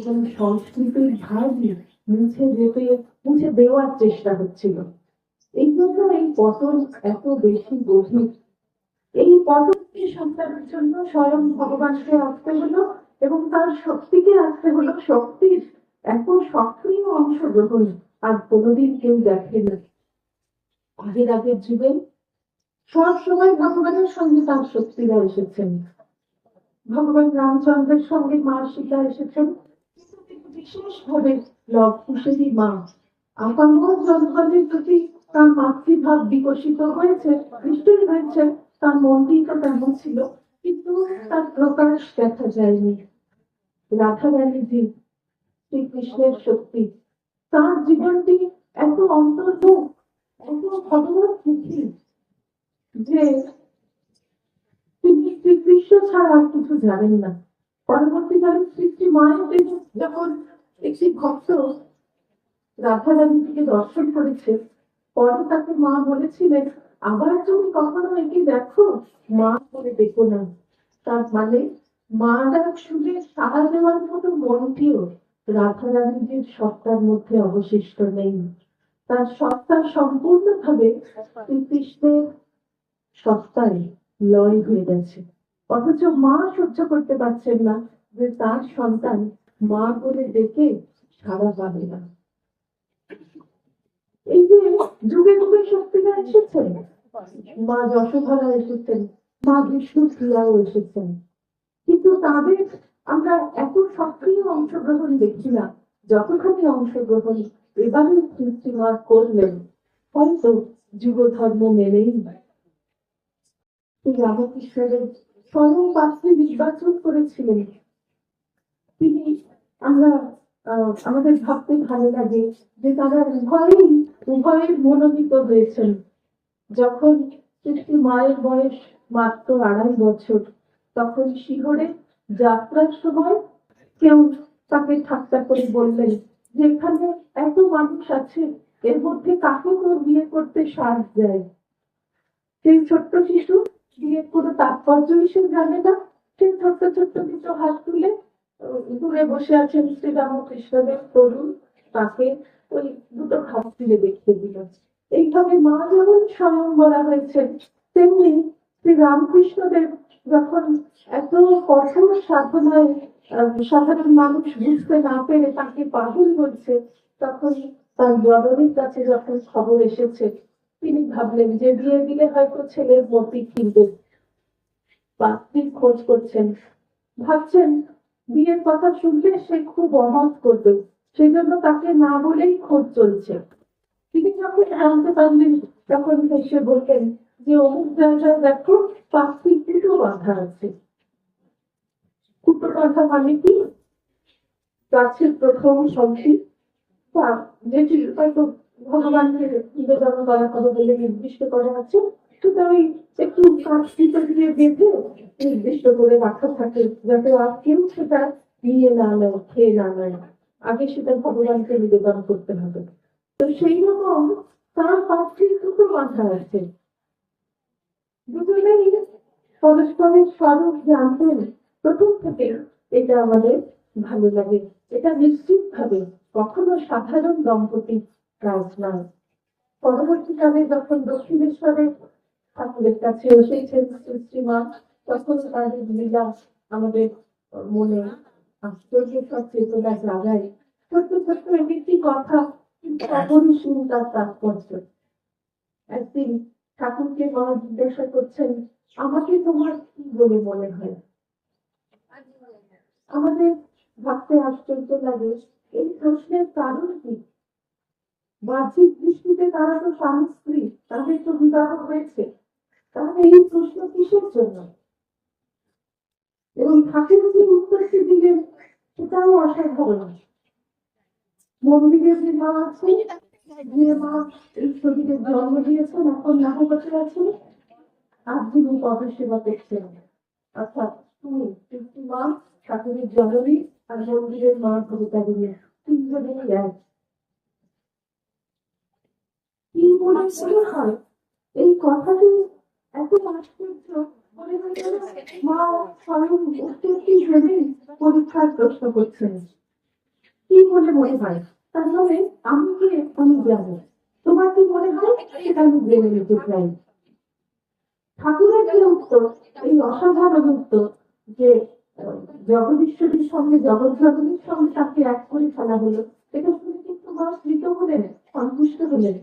এবং সংস্কৃতির ভাব মুছে দেওয়ার চেষ্টা হচ্ছিল। এই জন্য এই পতন এত বেশি গভীর। এই পতনকে সামলানোর জন্য স্বয়ং ভগবানকে আসতে হলো এবং তার শক্তিকে আসতে হলো। শক্তির এত সক্রিয় অংশগ্রহণ আর কোনোদিন কেউ দেখেনি। আগের যুগে সব সময় ভগবানের সঙ্গে তার শক্তিরা এসেছেন। ভগবান রামচন্দ্রের সঙ্গে মা সীতা এসেছেন, কিন্তু বিশেষ ভাবে লব কুশেরী মা আপামর জনগণের প্রতি তার মাতৃভাব বিকশিত হয়েছে। নিশ্চয়ই হয়েছে, তার মনটি তো তেমন ছিল, কিন্তু তার প্রকাশ দেখা যায়নি। রাধা রানীজি শ্রীকৃষ্ণের শক্তি, তার জীবনটি এত অন্তর্মুখ, এত ভগবতমুখী যে তিনি শ্রীকৃষ্ণ ছাড়া আর কিছু জানেন না। পরবর্তীকালে সৃষ্টি মায়ের যখন একটি ভক্ত রাধা রানীকে দর্শন করেছে, পরে তাকে মা বলেছিলেন, আবার তুমি কখনো একে দেখো, মা করে দেখো না। তার মানে মা ডাক শুনে সাড়া দেওয়ার মতো মনটিও রাধা রানীজির সত্তার মধ্যে অবশিষ্ট নেই। তার সত্তা সম্পূর্ণভাবে শ্রীকৃষ্ণের সত্তায় লয় হয়ে গেছে। অথচ মা সহ্য করতে পারছেন না যে তার সন্তান মা বলে ডেকে সাড়া পাবে না। এই যে যুগে যুগে শক্তিরা এসেছেন, মা যশোধরা এসেছেন, মা বিষ্ণুপ্রিয়াও এসেছেন, কিন্তু তাদের আমরা এত সক্রিয় অংশগ্রহণ দেখি না যতখানি অংশগ্রহণ এবারে সৃষ্টিমা করলেন। হয়তো যুগ ধর্ম মেনেই রামকৃষ্ণের স্বয়ং পাত্রী নির্বাচন করেছিলেন। তিনি আমরা আমাদের ভাবতে ভালো লাগে যে তারা উভয়ের মনোনীত হয়েছেন। যখন সৃষ্টি মায়ের বয়স মাত্র 2.5 বছর, তখন শিহরে যাত্রার সময় কেউ তাকে ঠাট্টা করে বললেন যে এখানে এত মানুষ আছে, এর মধ্যে কাকে তোর বিয়ে করতে সাজ দেয়? সেই ছোট্ট শিশু বিয়ের কোনো তাৎপর্য সে জানে না। সেই ছোট্ট ছোট্ট দুটো হাত তুলে দূরে বসে আছেন শ্রীরামকৃষ্ণদেব তরুণ, তাকে ওই দুটো হাত তুলে দেখিয়ে দিল। এইভাবে মা যেমন স্বয়ং বলা হয়েছে, তেমনি শ্রী রামকৃষ্ণদেব যখন এত কঠোর সাধনায় সাধারণ মানুষ বুঝতে না পেরে তাকে পাগল বলছে, তখন তার জননীর কাছে যখন খবর এসেছে, তিনি ভাবলেন যে বিয়ে দিলে হয়তো ছেলের মতি কিনবে, পাত্রীর খোঁজ করছেন, ভাবছেন বিয়ের কথা শুনলে সে খুব অমত করবে, সেই জন্য তাকে না বলেই খোঁজ চলছে। তিনি যখন জানতে পারলেন, তখন এসে বলতেন যে অমুক জায়গায় দেখো পাত্রী কুটো বাঁধা আছে। কুটো বাঁধা মানে কি? গাছের প্রথম সবজি বা যেটি হয়তো ভগবানকে নিবেদন করা হবে বলে নির্দিষ্ট করা আছে, সেটা ওই একটু কাঠ দিয়ে বেঁধে নির্দিষ্ট করে রাখা থাকে, যাতে আর কেউ সেটা নিয়ে না নেয়, খেয়ে না নেয়। আগে সেটা ভগবানকে নিবেদন করতে হবে। তো সেই রকম তার পাত্রীর দুটো মাথা আছে, দুজনেই পরস্পরের স্বরূপ জানতেন প্রথম থেকে। এটা আমাদের ভালো লাগে। এটা নিশ্চিত ভাবে কখনো সাধারণ দম্পতির কাজ নয়। পরবর্তীকালে যখন দক্ষিণেশ্বরে ঠাকুরের কাছে এসেছেন শ্রীমা, তখন তাদের লীলা আমাদের মনে আশ্চর্য সব চেতনা জাগায়। ছোট্ট ছোট্ট একটি কথা, কিন্তু অপরিসীম তার তাৎপর্য। একদিন ঠাকুরকে মা জিজ্ঞাসা করছেন, আমাকে তোমার কি বলে মনে হয়? আমাদের ভাবতে আশ্চর্য লাগে এই প্রশ্নের কারণ কি। বাহ্যিক দৃষ্টিতে তারা তো স্বামী স্ত্রী, তাদের তো বিবাহ হয়েছে, তাহলে এই প্রশ্ন কিসের জন্য? এবং ঠাকুর যে উত্তরটি দিলেন সেটাও অসাধারণ। মন্দিরে যে মা আছে, যে মা এই শরীরে জন্ম দিয়েছেন, এখন নাহবতে আছেন, আর যিনি পদসেবা করছেন, অর্থাৎ তুমি মা, ঠাকুরের জননী আর মন্দিরের মা কবিতাগুলি তিনজনেই এক। কি মনে হয় এই কথাটি এত আশ্চর্য, মনে হয় মা স্বয়ং উত্তরটি ভেবেই পরীক্ষার প্রশ্ন করছেন। কি বলে মনে হয়? তাহলে আমি কি আমি জানি, তোমার কি মনে হয়? সেটা আমি জেনে নিতে চাই। ঠাকুরের যে উত্তর, এই অসাধারণ উত্তর যে জগদীশ্বরীর সঙ্গে জগৎ জগদীর সঙ্গে তাকে এক করে ফেলা হলো, এটা শুনে কিন্তু মা স্মৃত হলেন, সন্তুষ্ট হলেন।